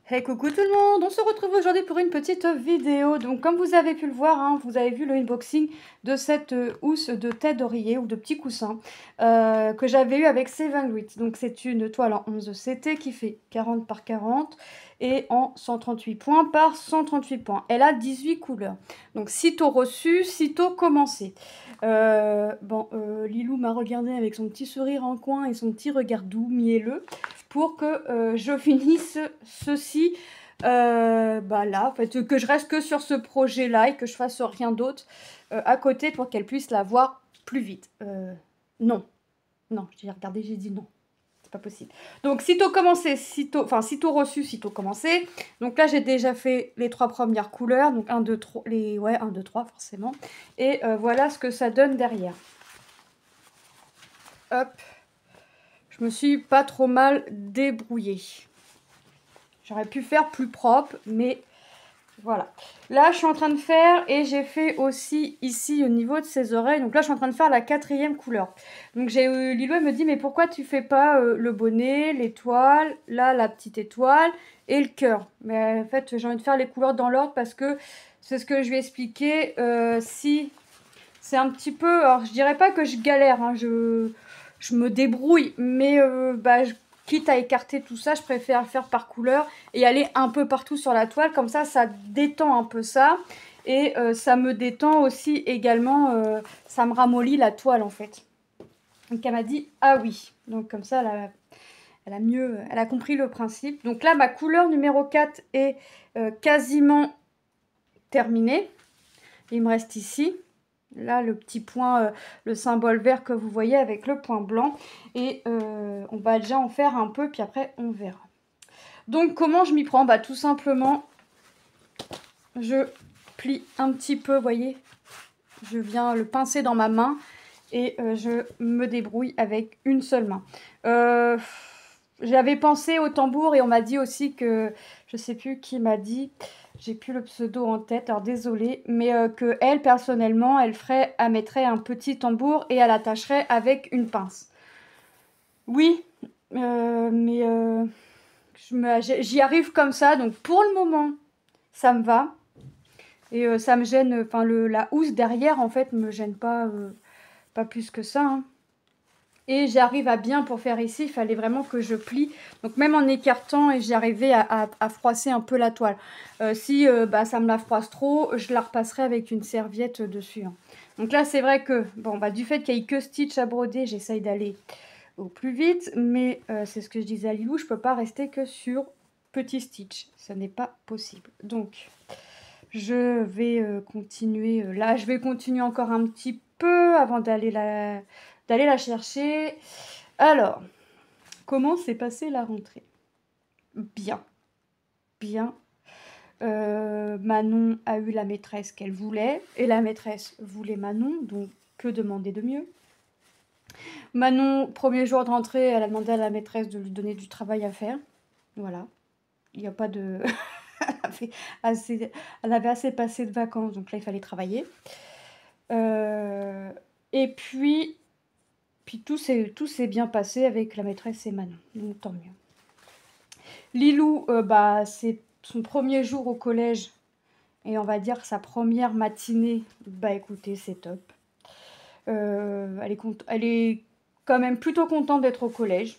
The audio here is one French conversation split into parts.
Hey coucou tout le monde, on se retrouve aujourd'hui pour une petite vidéo. Donc comme vous avez pu le voir, hein, vous avez vu le unboxing de cette housse de tête d'oreiller ou de petit coussin que j'avais eu avec Seven Grit. Donc c'est une toile en 11 CT qui fait 40 par 40 et en 138 points par 138 points. Elle a 18 couleurs. Donc sitôt reçu, sitôt commencé. Lilou m'a regardé avec son petit sourire en coin et son petit regard doux, mielleux, pour que je finisse ceci là, en fait, que je reste que sur ce projet-là et que je fasse rien d'autre à côté pour qu'elle puisse la voir plus vite. Non, non, j'ai regardé, j'ai dit non. C'est pas possible. Donc, sitôt commencé, sitôt reçu, sitôt commencé. Donc là, j'ai déjà fait les 3 premières couleurs. Donc 1, 2, 3, 1, 2, 3 forcément. Et voilà ce que ça donne derrière. Hop. Je me suis pas trop mal débrouillée. J'aurais pu faire plus propre, mais voilà. Là, je suis en train de faire, et j'ai fait aussi ici au niveau de ses oreilles. Donc là, je suis en train de faire la 4e couleur. Donc Lilo, elle me dit, mais pourquoi tu fais pas le bonnet, l'étoile, là, la petite étoile et le cœur? Mais en fait, j'ai envie de faire les couleurs dans l'ordre parce que c'est ce que je vais expliquer. Si c'est un petit peu... Alors, je dirais pas que je galère, hein, je me débrouille, mais quitte à écarter tout ça, je préfère faire par couleur et aller un peu partout sur la toile. Comme ça détend un peu ça. Et ça me détend aussi également, ça me ramollit la toile en fait. Donc elle m'a dit, ah oui. Donc comme ça, elle a compris le principe. Donc là, ma couleur numéro 4 est quasiment terminée. Il me reste ici. Là, le petit point, le symbole vert que vous voyez avec le point blanc. Et on va déjà en faire un peu, puis après, on verra. Donc, comment je m'y prends? Bah, tout simplement, je plie un petit peu, vous voyez. Je viens le pincer dans ma main et je me débrouille avec une seule main. J'avais pensé au tambour et on m'a dit aussi que, je sais plus qui m'a dit, j'ai plus le pseudo en tête, alors désolée, mais que elle, personnellement, elle mettrait un petit tambour et elle attacherait avec une pince. Oui, mais j'y arrive comme ça, donc pour le moment, ça me va. Et ça me gêne, enfin la housse derrière, en fait, me gêne pas, pas plus que ça, hein. Et j'arrive à bien, pour faire ici, il fallait vraiment que je plie. Donc même en écartant, et j'arrivais à froisser un peu la toile. Si ça me la froisse trop, je la repasserai avec une serviette dessus, hein. Donc là, c'est vrai que, bon, du fait qu'il n'y ait que Stitch à broder, j'essaye d'aller au plus vite. Mais c'est ce que je disais à Lilou, je peux pas rester que sur petit Stitch. Ça n'est pas possible. Donc, je vais continuer. Là, je vais continuer encore un petit peu avant d'aller la chercher. Alors, comment s'est passée la rentrée? Bien. Bien. Manon a eu la maîtresse qu'elle voulait. Et la maîtresse voulait Manon. Donc, que demander de mieux? Manon, premier jour de rentrée, elle a demandé à la maîtresse de lui donner du travail à faire. Voilà. Il n'y a pas de... elle avait assez passé de vacances, donc là, il fallait travailler. Et puis tout s'est bien passé avec la maîtresse et Manon, donc tant mieux. Lilou, c'est son premier jour au collège, et on va dire sa première matinée. Bah écoutez, c'est top. Elle est quand même plutôt contente d'être au collège.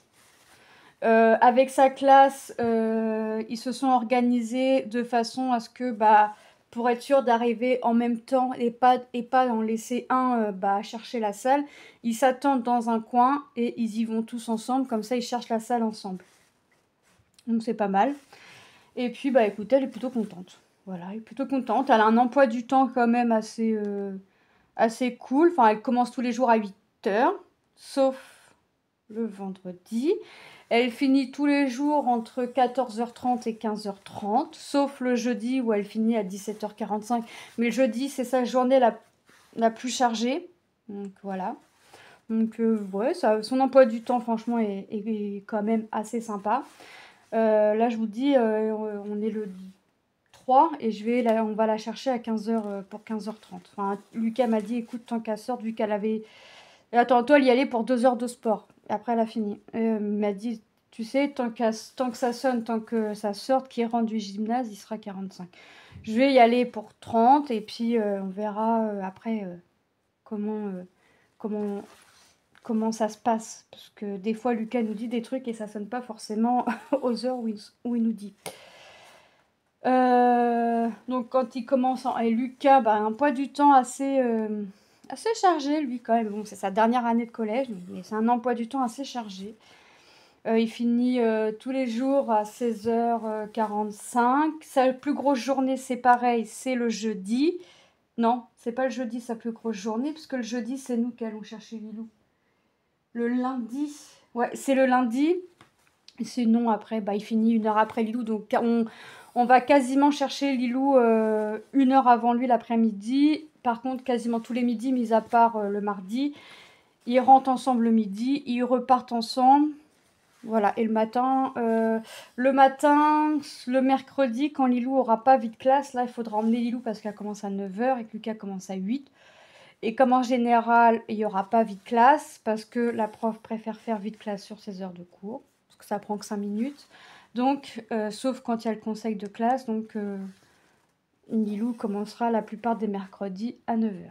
Avec sa classe, ils se sont organisés de façon à ce que, pour être sûr d'arriver en même temps et pas en laisser un chercher la salle, ils s'attendent dans un coin et ils y vont tous ensemble, comme ça ils cherchent la salle ensemble. Donc c'est pas mal. Et puis écoutez, elle est plutôt contente. Voilà, elle est plutôt contente. Elle a un emploi du temps quand même assez cool. Enfin, elle commence tous les jours à 8h, sauf le vendredi. Elle finit tous les jours entre 14h30 et 15h30, sauf le jeudi où elle finit à 17h45. Mais le jeudi, c'est sa journée la plus chargée. Donc voilà. Donc son emploi du temps, franchement, est quand même assez sympa. Là, je vous dis, on est le 3 et on va la chercher à 15h pour 15h30. Enfin, Lucas m'a dit, écoute, tant qu'elle sort, vu qu'elle avait... Attends, toi, elle y allait pour 2 heures de sport. Et après, elle a fini. Elle m'a dit, Tu sais, tant que ça sonne, tant que ça sorte, qu'il rentre du gymnase, il sera 45. Je vais y aller pour 30 et puis on verra après comment, comment, comment ça se passe. Parce que des fois, Lucas nous dit des trucs et ça sonne pas forcément aux heures où il nous dit. Donc quand il commence et Lucas, bah, un emploi du temps assez chargé, lui quand même. Bon, c'est sa dernière année de collège, mais c'est un emploi du temps assez chargé. Il finit tous les jours à 16h45. Sa plus grosse journée, c'est pareil, c'est le jeudi. Non, c'est pas le jeudi sa plus grosse journée, parce que le jeudi, c'est nous qui allons chercher Lilou. Le lundi, ouais, c'est le lundi. Sinon, après, bah, il finit 1 heure après Lilou. Donc, on va quasiment chercher Lilou 1 heure avant lui l'après-midi. Par contre, quasiment tous les midis, mis à part le mardi. Ils rentrent ensemble le midi, ils repartent ensemble. Voilà, et le matin, le mercredi, quand Lilou aura pas vie de classe, là, il faudra emmener Lilou parce qu'elle commence à 9h et que Lucas commence à 8. Et comme en général, il n'y aura pas vie de classe parce que la prof préfère faire vie de classe sur ses heures de cours, parce que ça prend que 5 minutes. Donc, sauf quand il y a le conseil de classe, donc Lilou commencera la plupart des mercredis à 9h.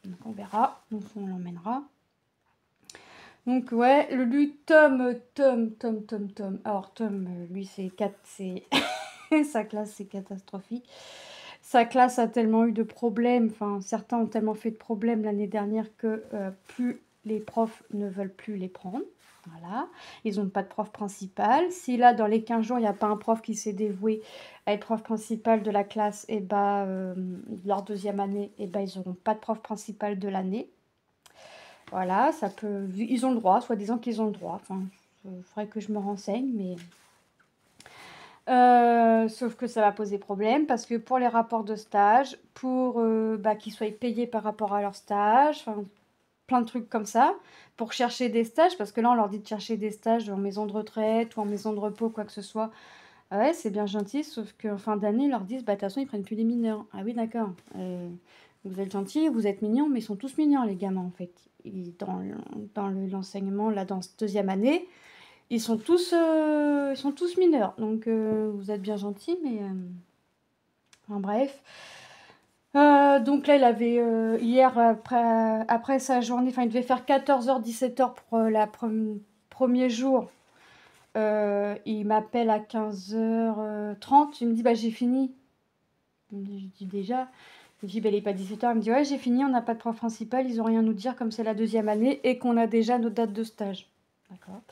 Donc on verra, donc on l'emmènera. Donc ouais, lui, Tom. Alors Tom, lui, c'est sa classe, c'est catastrophique. Sa classe a tellement eu de problèmes, enfin certains ont tellement fait de problèmes l'année dernière que plus les profs ne veulent plus les prendre. Voilà, ils n'ont pas de prof principal. Si là, dans les 15 jours, il n'y a pas un prof qui s'est dévoué à être prof principal de la classe, et bah, leur deuxième année, et bah, ils n'auront pas de prof principal de l'année. Voilà, ça peut. Ils ont le droit, soi-disant qu'ils ont le droit. Enfin, il faudrait que je me renseigne, mais. Sauf que ça va poser problème parce que pour les rapports de stage, pour bah, qu'ils soient payés par rapport à leur stage, enfin, plein de trucs comme ça, pour chercher des stages, parce que là on leur dit de chercher des stages en maison de retraite ou en maison de repos, quoi que ce soit. Ah ouais, c'est bien gentil, sauf qu'en fin d'année, ils leur disent, bah de toute façon, ils prennent plus les mineurs. Ah oui, d'accord. Vous êtes gentils, vous êtes mignons, mais ils sont tous mignons, les gamins, en fait. Dans l'enseignement, là, dans cette deuxième année, ils sont tous mineurs. Donc, vous êtes bien gentils, mais... enfin, bref. Donc là, il avait... hier, après sa journée... Enfin, il devait faire 14h, 17h pour la premier jour. Il m'appelle à 15h30. Il me dit, bah, j'ai fini. Je dis déjà... Je dis, bah, il n'est pas 17h. Il me dit, ouais, j'ai fini, on n'a pas de prof principal, ils n'ont rien à nous dire comme c'est la deuxième année et qu'on a déjà nos dates de stage. D'accord.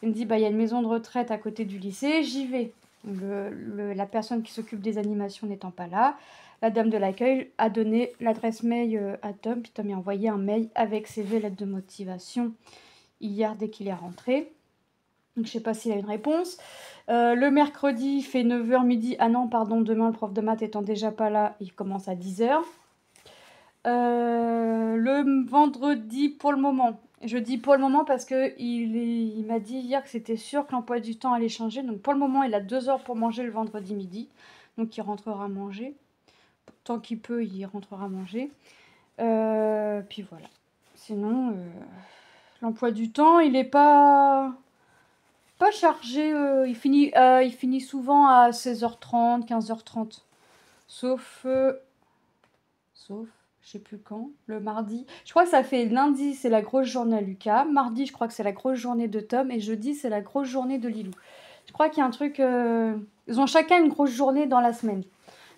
Il me dit, bah, il y a une maison de retraite à côté du lycée, j'y vais. La personne qui s'occupe des animations n'étant pas là, la dame de l'accueil a donné l'adresse mail à Tom, puis Tom a envoyé un mail avec CV, lettre de motivation hier dès qu'il est rentré. Donc je sais pas s'il a une réponse. Le mercredi, il fait 9h midi. Ah non, pardon, demain, le prof de maths étant déjà pas là, il commence à 10h. Le vendredi, pour le moment. Je dis pour le moment parce que il m'a dit hier que c'était sûr que l'emploi du temps allait changer. Donc pour le moment, il a 2 heures pour manger le vendredi midi. Donc il rentrera manger. Tant qu'il peut, il rentrera manger. Puis voilà. Sinon, l'emploi du temps, il n'est pas chargé. Il finit souvent à 16h30, 15h30. Sauf, je sais plus quand, le mardi. Je crois que ça fait lundi, c'est la grosse journée à Lucas. Mardi, je crois que c'est la grosse journée de Tom. Et jeudi, c'est la grosse journée de Lilou. Je crois qu'il y a un truc... ils ont chacun une grosse journée dans la semaine.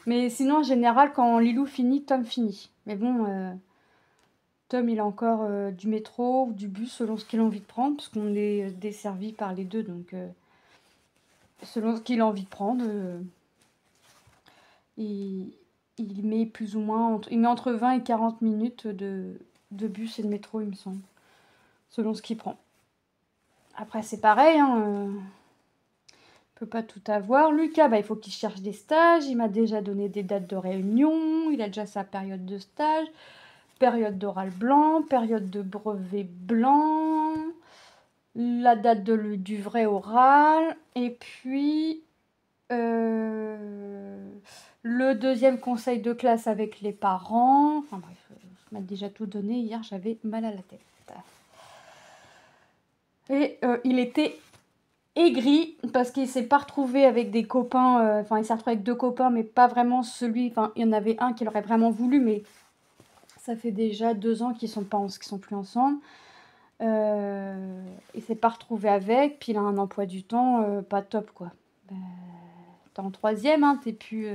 Mais sinon, en général, quand Lilou finit, Tom finit. Mais bon, Tom, il a encore du métro ou du bus selon ce qu'il a envie de prendre. Parce qu'on est desservi par les deux. Donc, selon ce qu'il a envie de prendre, il met plus ou moins... il met entre 20 et 40 minutes de bus et de métro, il me semble. Selon ce qu'il prend. Après, c'est pareil, hein, peut pas tout avoir. Lucas, bah, il faut qu'il cherche des stages. Il m'a déjà donné des dates de réunion. Il a déjà sa période de stage. Période d'oral blanc. Période de brevet blanc. La date du vrai oral. Et puis... le deuxième conseil de classe avec les parents. Enfin bref, je m'a déjà tout donné. Hier, j'avais mal à la tête. Et il était aigri parce qu'il s'est pas retrouvé avec des copains. Enfin, il s'est retrouvé avec 2 copains, mais pas vraiment celui. Enfin, il y en avait un qu'il aurait vraiment voulu, mais ça fait déjà 2 ans qu'ils sont plus ensemble. Il s'est pas retrouvé avec, puis il a un emploi du temps pas top quoi. Ben, t'es en troisième, hein, t'es plus,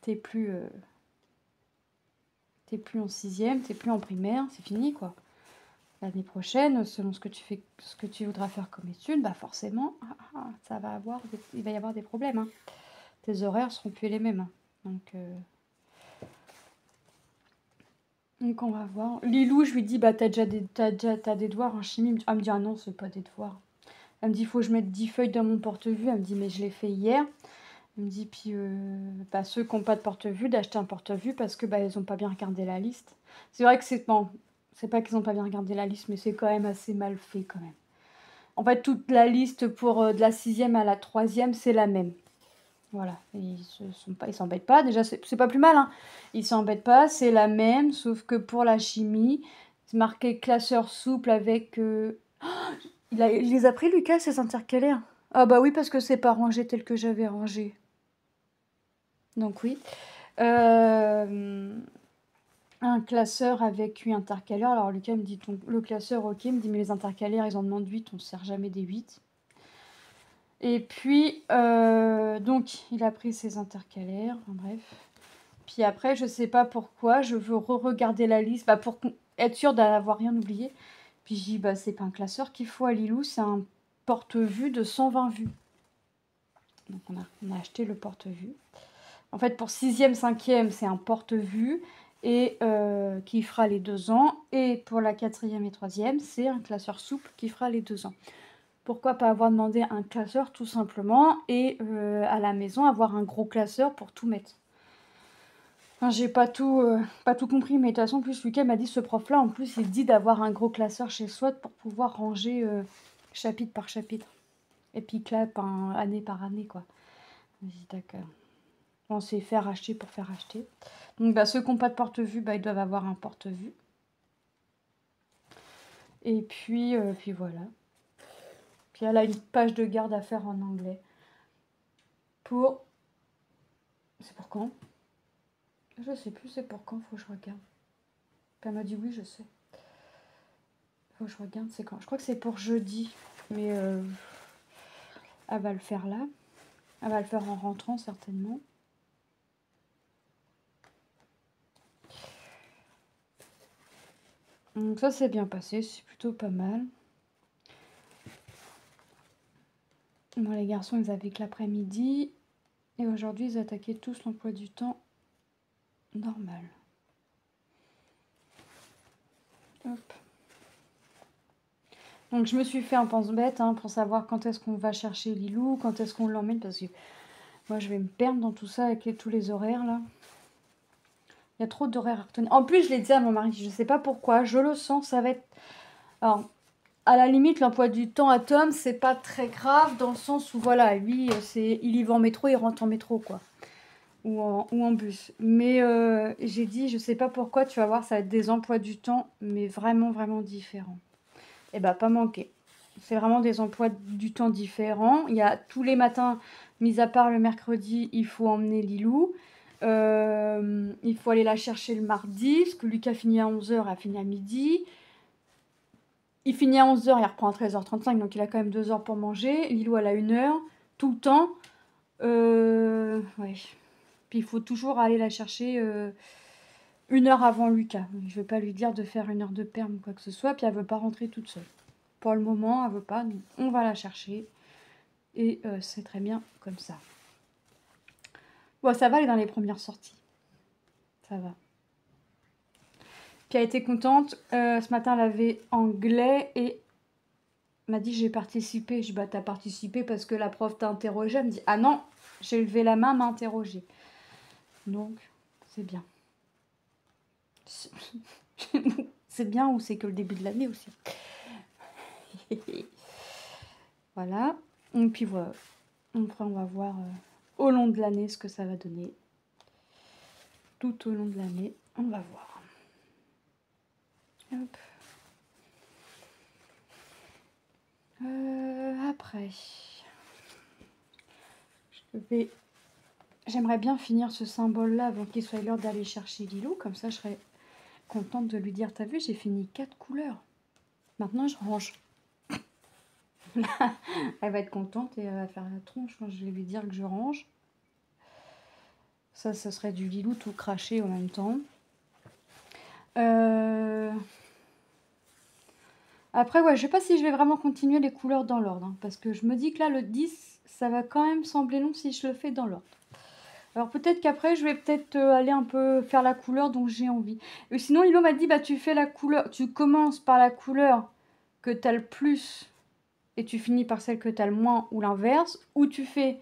t'es plus, t'es plus en sixième, t'es plus en primaire, c'est fini quoi. L'année prochaine, selon ce que tu fais, ce que tu voudras faire comme étude, bah forcément, ça va il va y avoir des problèmes. Hein. Tes horaires seront plus les mêmes. Hein. Donc on va voir. Lilou, je lui dis, bah t'as des devoirs en chimie. Elle me dit, ah non, c'est pas des devoirs. Elle me dit, il faut que je mette 10 feuilles dans mon porte-vue. Elle me dit, mais je l'ai fait hier. Elle me dit, puis bah, ceux qui n'ont pas de porte-vue, d'acheter un porte-vue parce que bah, ils n'ont pas bien regardé la liste. C'est vrai que c'est bon, c'est pas qu'ils n'ont pas bien regardé la liste, mais c'est quand même assez mal fait quand même. En fait, toute la liste pour de la 6e à la 3e, c'est la même. Voilà, ils s'embêtent pas. Déjà, c'est pas plus mal, hein. Ils s'embêtent pas, c'est la même, sauf que pour la chimie, c'est marqué classeur souple avec. Il les a pris, Lucas, ces intercalaires. Ah bah oui, parce que c'est pas rangé tel que j'avais rangé. Donc oui. Un classeur avec 8 intercalaires. Alors Lucas me dit, le classeur, ok, il me dit, mais les intercalaires, ils en demandent 8, on ne sert jamais des 8. Et puis, donc, il a pris ses intercalaires, enfin, bref. Puis après, je sais pas pourquoi, je veux re-regarder la liste, bah, pour être sûr d'avoir rien oublié. Puis je dis, bah, c'est pas un classeur qu'il faut à Lilou, c'est un porte-vue de 120 vues. Donc on a acheté le porte-vue. En fait, pour 6e, 5e, c'est un porte-vue et qui fera les 2 ans. Et pour la 4e et 3e, c'est un classeur souple qui fera les 2 ans. Pourquoi pas avoir demandé un classeur tout simplement et à la maison avoir un gros classeur pour tout mettre. Enfin, j'ai pas tout compris, mais de toute façon, en plus, Lucas m'a dit, ce prof-là, en plus, il dit d'avoir un gros classeur chez soi pour pouvoir ranger chapitre par chapitre. Et puis clap année par année, quoi. J'ai dit, d'accord. Bon, c'est faire acheter pour faire acheter. Donc, bah, ceux qui n'ont pas de porte-vue, bah, ils doivent avoir un porte-vue. Et puis voilà. Puis elle a une page de garde à faire en anglais. C'est pour quand? Je sais plus, c'est pour quand, faut que je regarde. Puis elle m'a dit oui, je sais. Faut que je regarde, c'est quand. Je crois que c'est pour jeudi. Mais elle va le faire là. Elle va le faire en rentrant, certainement. Donc ça, c'est bien passé. C'est plutôt pas mal. Bon, les garçons, ils avaient que l'après-midi. Et aujourd'hui, ils attaquaient tous l'emploi du temps normal. Hop. Donc je me suis fait un pense-bête pour savoir quand est-ce qu'on va chercher Lilou, quand est-ce qu'on l'emmène, parce que moi je vais me perdre dans tout ça avec tous les horaires là. Il y a trop d'horaires à retenir. En plus, je l'ai dit à mon mari, je ne sais pas pourquoi, je le sens, ça va être... Alors, à la limite, l'emploi du temps à Tom, c'est pas très grave, dans le sens où, voilà, lui, il y va en métro, il rentre en métro, quoi. Ou en bus. Mais j'ai dit, je sais pas pourquoi, tu vas voir, ça va être des emplois du temps, mais vraiment, vraiment différents. Et bah, pas manquer. C'est vraiment des emplois du temps différents. Il y a tous les matins, mis à part le mercredi, il faut emmener Lilou. Il faut aller la chercher le mardi, parce que Lucas finit à 11h, elle finit à midi. Il finit à 11h, il reprend à 13h35, donc il a quand même 2 heures pour manger. Lilou, elle a 1 heure, tout le temps. Ouais. Puis il faut toujours aller la chercher 1 heure avant Lucas. Je ne vais pas lui dire de faire 1 heure de perm ou quoi que ce soit, puis elle ne veut pas rentrer toute seule. Pour le moment, elle ne veut pas, donc on va la chercher. Et c'est très bien comme ça. Bon, ça va, elle est dans les premières sorties. Ça va. Puis elle était contente. Ce matin, elle avait anglais et m'a dit j'ai participé. Je dis bah t'as participé parce que la prof t'a interrogé. Elle me dit ah non, j'ai levé la main, m'a interrogé. Donc c'est bien. C'est bien ou c'est que le début de l'année aussi. Voilà. Et puis voilà. Après on va voir au long de l'année ce que ça va donner. Tout au long de l'année, on va voir. Hop. Après, j'aimerais bien finir ce symbole-là avant qu'il soit l'heure d'aller chercher Lilou. Comme ça, je serais contente de lui dire, t'as vu, j'ai fini 4 couleurs. Maintenant, je range. Elle va être contente et elle va faire la tronche quand je vais lui dire que je range. Ça, ce serait du Lilou tout craché en même temps. Après, ouais, je sais pas si je vais vraiment continuer les couleurs dans l'ordre. Hein, parce que je me dis que là, le 10, ça va quand même sembler long si je le fais dans l'ordre. Alors peut-être qu'après, je vais peut-être aller un peu faire la couleur dont j'ai envie. Et sinon, Lilo m'a dit, bah tu fais la couleur, tu commences par la couleur que tu as le plus et tu finis par celle que tu as le moins ou l'inverse. Ou tu fais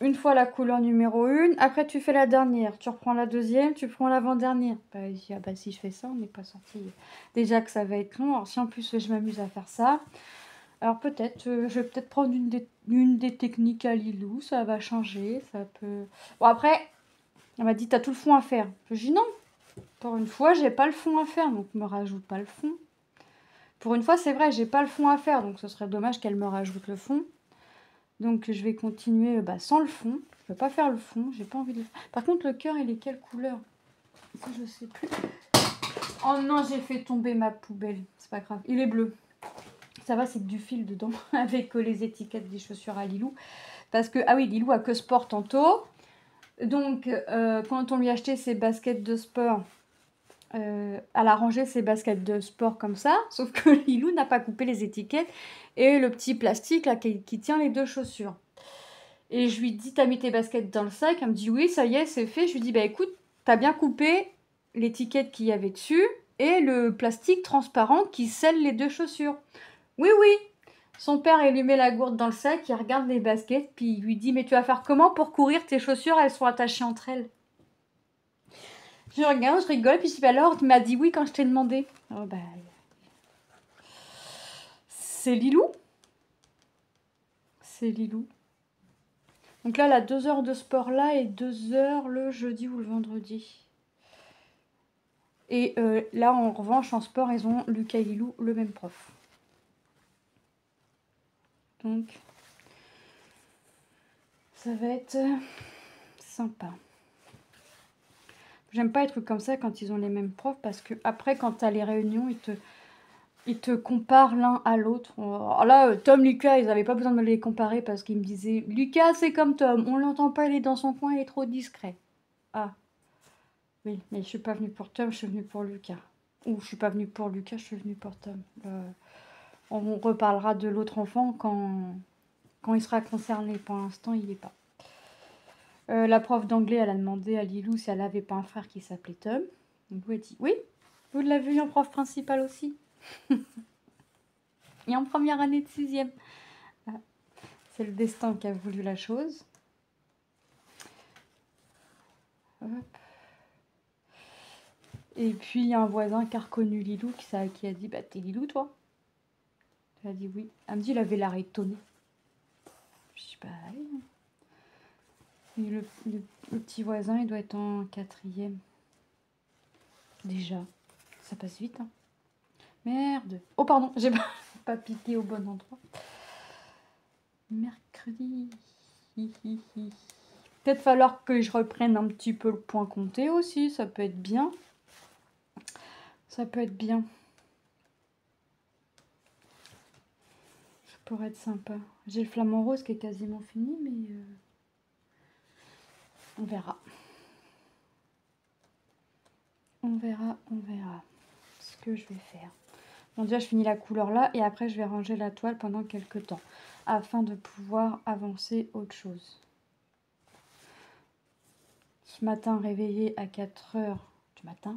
une fois la couleur numéro 1, après tu fais la dernière. Tu reprends la deuxième, tu prends l'avant-dernière. Bah, ah bah si je fais ça, on n'est pas sorti. Déjà que ça va être long. Alors si en plus je m'amuse à faire ça, alors peut-être, je vais peut-être prendre une des techniques à Lilou, ça va changer, ça peut... Bon après, elle m'a dit, t'as tout le fond à faire. Je dis non, pour une fois, j'ai pas le fond à faire, donc me rajoute pas le fond. Pour une fois, c'est vrai, j'ai pas le fond à faire, donc ce serait dommage qu'elle me rajoute le fond. Donc je vais continuer sans le fond. Je vais pas faire le fond, j'ai pas envie de le faire. Par contre, le cœur, il est quelle couleur? Ça, je sais plus. Oh non, j'ai fait tomber ma poubelle. C'est pas grave, il est bleu. Ça va, c'est que du fil dedans, avec les étiquettes des chaussures à Lilou. Parce que, ah oui, Lilou a que sport tantôt. Donc, quand on lui a acheté ses baskets de sport, elle a rangé ses baskets de sport comme ça. Sauf que Lilou n'a pas coupé les étiquettes et le petit plastique là qui tient les 2 chaussures. Et je lui dis, t'as mis tes baskets dans le sac? Elle me dit, oui, ça y est, c'est fait. Je lui dis, bah écoute, t'as bien coupé l'étiquette qu'il y avait dessus et le plastique transparent qui scelle les 2 chaussures. Oui, oui. Son père, il lui met la gourde dans le sac, il regarde les baskets, puis il lui dit, mais tu vas faire comment pour courir? Tes chaussures, elles sont attachées entre elles. Je regarde, je rigole, puis je dis, bah alors, tu m'as dit oui quand je t'ai demandé. Oh, bah... C'est Lilou. C'est Lilou. Donc là, elle a 2 heures de sport là et 2 heures le jeudi ou le vendredi. Et là, en revanche, en sport, ils ont Lucas et Lilou, le même prof. Donc, ça va être sympa. J'aime pas être comme ça quand ils ont les mêmes profs parce que après, quand tu as les réunions, ils te comparent l'un à l'autre. Alors là, Tom, Lucas, ils n'avaient pas besoin de me les comparer parce qu'ils me disaient Lucas, c'est comme Tom, on l'entend pas, il est dans son coin, il est trop discret. Ah, oui, mais je suis pas venue pour Tom, je suis venue pour Lucas. Ou je suis pas venue pour Lucas, je suis venue pour Tom. On reparlera de l'autre enfant quand il sera concerné. Pour l'instant, il n'est pas. La prof d'anglais, elle a demandé à Lilou si elle n'avait pas un frère qui s'appelait Tom. Donc, elle a dit oui, vous l'avez vu en prof principal aussi. Et en première année de 6e. Ah, c'est le destin qui a voulu la chose. Hop. Et puis, il y a un voisin qui a reconnu Lilou qui a dit bah, t'es Lilou, toi? Elle a dit oui. Elle me dit il avait l'air étonné. Je dis bah oui. Et le petit voisin, il doit être en 4e. Déjà. Ça passe vite, hein. Merde. Oh, pardon, j'ai pas piqué au bon endroit. Mercredi. Peut-être falloir que je reprenne un petit peu le point compté aussi. Ça peut être bien. Ça peut être bien. Ça pourrait être sympa. J'ai le flamant rose qui est quasiment fini, mais on verra. On verra ce que je vais faire. Bon, déjà, je finis la couleur là et après, je vais ranger la toile pendant quelques temps afin de pouvoir avancer autre chose. Ce matin, réveillée à 4 h du matin,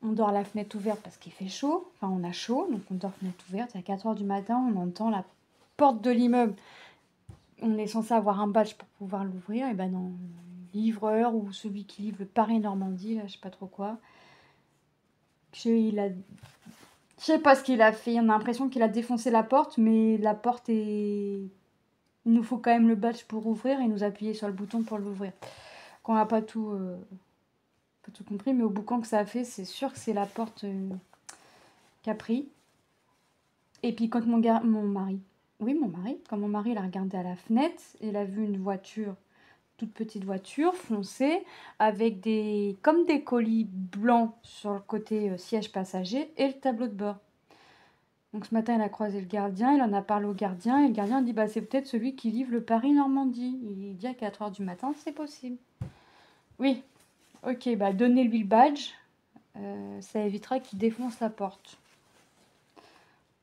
on dort la fenêtre ouverte parce qu'il fait chaud. Enfin, on a chaud, donc on dort fenêtre ouverte. À 4 h du matin, on entend la porte de l'immeuble. On est censé avoir un badge pour pouvoir l'ouvrir. Et ben non, livreur ou celui qui livre le Paris-Normandie, là, je sais pas trop quoi. Je sais pas ce qu'il a fait. On a l'impression qu'il a défoncé la porte, mais la porte est... Il nous faut quand même le badge pour ouvrir et nous appuyer sur le bouton pour l'ouvrir. Qu'on n'a pas tout compris, mais au boucan que ça a fait, c'est sûr que c'est la porte qui a pris. Et puis quand mon mari, quand mon mari l'a regardé à la fenêtre, il a vu une voiture, toute petite voiture foncée, avec comme des colis blancs sur le côté siège passager et le tableau de bord. Donc ce matin, il a croisé le gardien, il en a parlé au gardien, et le gardien a dit bah, c'est peut-être celui qui livre le Paris-Normandie. Il dit à 4 h du matin, c'est possible. Oui, ok, bah donnez-lui le badge, ça évitera qu'il défonce la porte.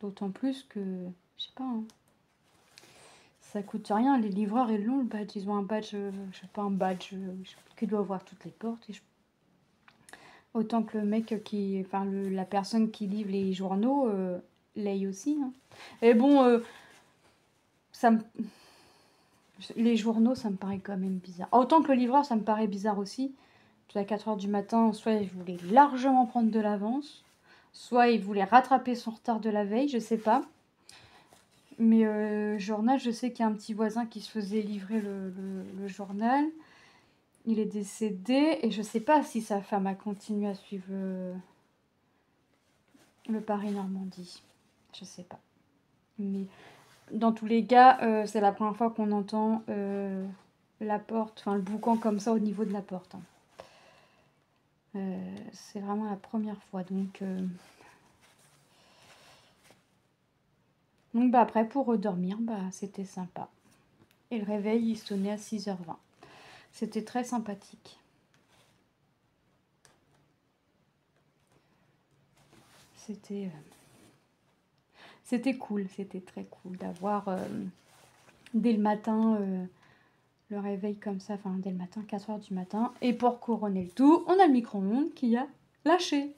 D'autant plus que, je sais pas, hein, ça coûte rien, les livreurs ils l'ont le badge, ils ont un badge, je sais pas, un badge qui doit ouvrir toutes les portes. Autant que le mec enfin la personne qui livre les journaux l'aille aussi. Hein. Et bon, les journaux ça me paraît quand même bizarre. Autant que le livreur ça me paraît bizarre aussi. Puis à 4 h du matin, soit il voulait largement prendre de l'avance, soit il voulait rattraper son retard de la veille, je sais pas. Mais journal, je sais qu'il y a un petit voisin qui se faisait livrer le journal. Il est décédé et je sais pas si sa femme a continué à suivre le Paris-Normandie. Je sais pas. Mais dans tous les cas, c'est la première fois qu'on entend la porte, enfin le boucan comme ça au niveau de la porte. Hein. C'est vraiment la première fois. Donc bah, après, pour redormir, bah, c'était sympa. Et le réveil, il sonnait à 6 h 20. C'était très sympathique. C'était cool, c'était très cool d'avoir dès le matin le réveil comme ça, enfin dès le matin, 4 h du matin. Et pour couronner le tout, on a le micro-ondes qui a lâché.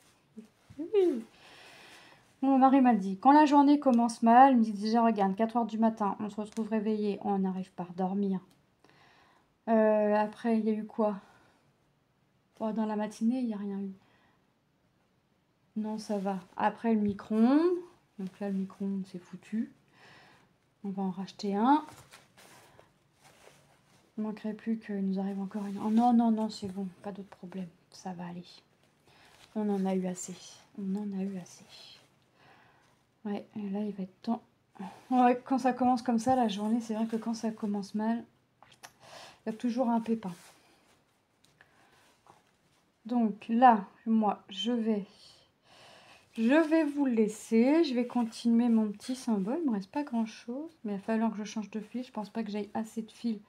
Oui. Mon mari m'a dit, quand la journée commence mal, il me dit déjà, regarde, 4 h du matin, on se retrouve réveillé, on n'arrive pas à dormir. Après, il y a eu quoi? Oh, dans la matinée, il n'y a rien eu. Non, ça va. Après, le micro-ondes. Donc là, le micro-ondes, c'est foutu. On va en racheter un. Il ne manquerait plus qu'il nous arrive encore une... Oh non, non, non, c'est bon. Pas d'autre problème. Ça va aller. On en a eu assez. On en a eu assez. Ouais, et là, il va être temps. Ouais, quand ça commence comme ça, la journée, c'est vrai que quand ça commence mal, il y a toujours un pépin. Donc là, moi, je vais vous laisser. Je vais continuer mon petit symbole. Il ne me reste pas grand-chose. Mais il va falloir que je change de fil. Je pense pas que j'aille assez de fil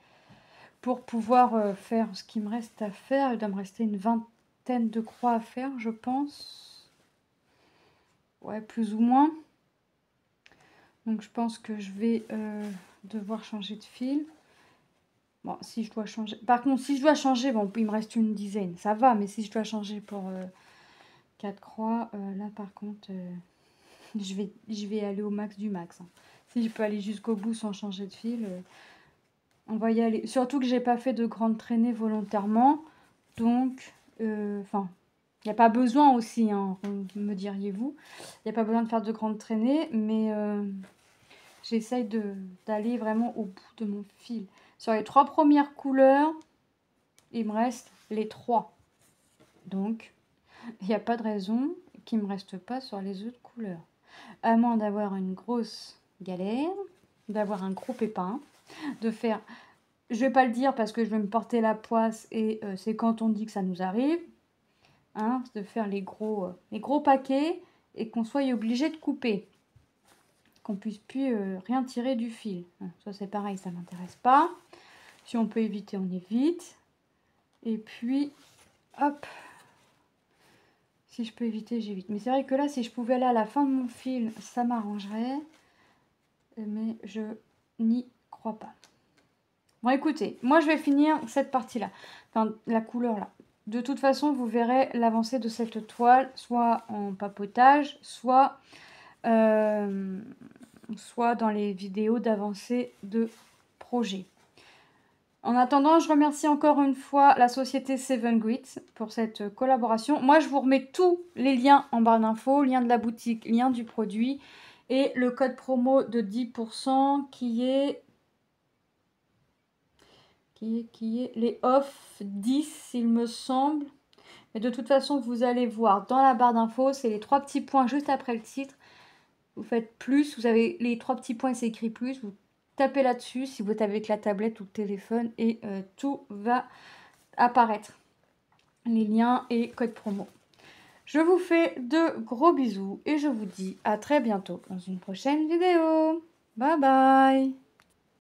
pour pouvoir faire ce qu'il me reste à faire. Il doit me rester une vingtaine de croix à faire, je pense. Ouais, plus ou moins. Donc je pense que je vais devoir changer de fil. Bon, si je dois changer... Par contre, si je dois changer, bon, il me reste une dizaine. Ça va, mais si je dois changer pour 4 croix, là par contre, je vais aller au max du max. Hein. Si je peux aller jusqu'au bout sans changer de fil, on va y aller. Surtout que j'ai pas fait de grandes traînées volontairement. Donc, enfin, il n'y a pas besoin aussi, hein, me diriez-vous. Il n'y a pas besoin de faire de grandes traînées, mais j'essaye d'aller vraiment au bout de mon fil. Sur les 3 premières couleurs, il me reste les 3. Donc, il n'y a pas de raison qu'il ne me reste pas sur les autres couleurs. À moins d'avoir une grosse galère, d'avoir un gros pépin, de faire... Je vais pas le dire parce que je vais me porter la poisse et c'est quand on dit que ça nous arrive. Hein, de faire les gros paquets et qu'on soit obligé de couper. Qu'on puisse plus rien tirer du fil. Ça c'est pareil, ça m'intéresse pas. Si on peut éviter, on évite. Et puis, hop. Si je peux éviter, j'évite. Mais c'est vrai que là, si je pouvais aller à la fin de mon fil, ça m'arrangerait. Mais je n'y crois pas. Bon, écoutez, moi je vais finir cette partie-là. Enfin, la couleur là. De toute façon, vous verrez l'avancée de cette toile, soit en papotage, soit dans les vidéos d'avancée de projet. En attendant, je remercie encore une fois la société Seven Grits pour cette collaboration. Moi, je vous remets tous les liens en barre d'infos, lien de la boutique, lien du produit et le code promo de 10% qui est les off 10, il me semble. Mais de toute façon, vous allez voir dans la barre d'infos, c'est les 3 petits points juste après le titre. vous faites plus, vous avez les 3 petits points, c'est écrit plus, vous tapez là-dessus si vous êtes avec la tablette ou le téléphone et tout va apparaître. Les liens et code promo. Je vous fais de gros bisous et je vous dis à très bientôt dans une prochaine vidéo. Bye bye!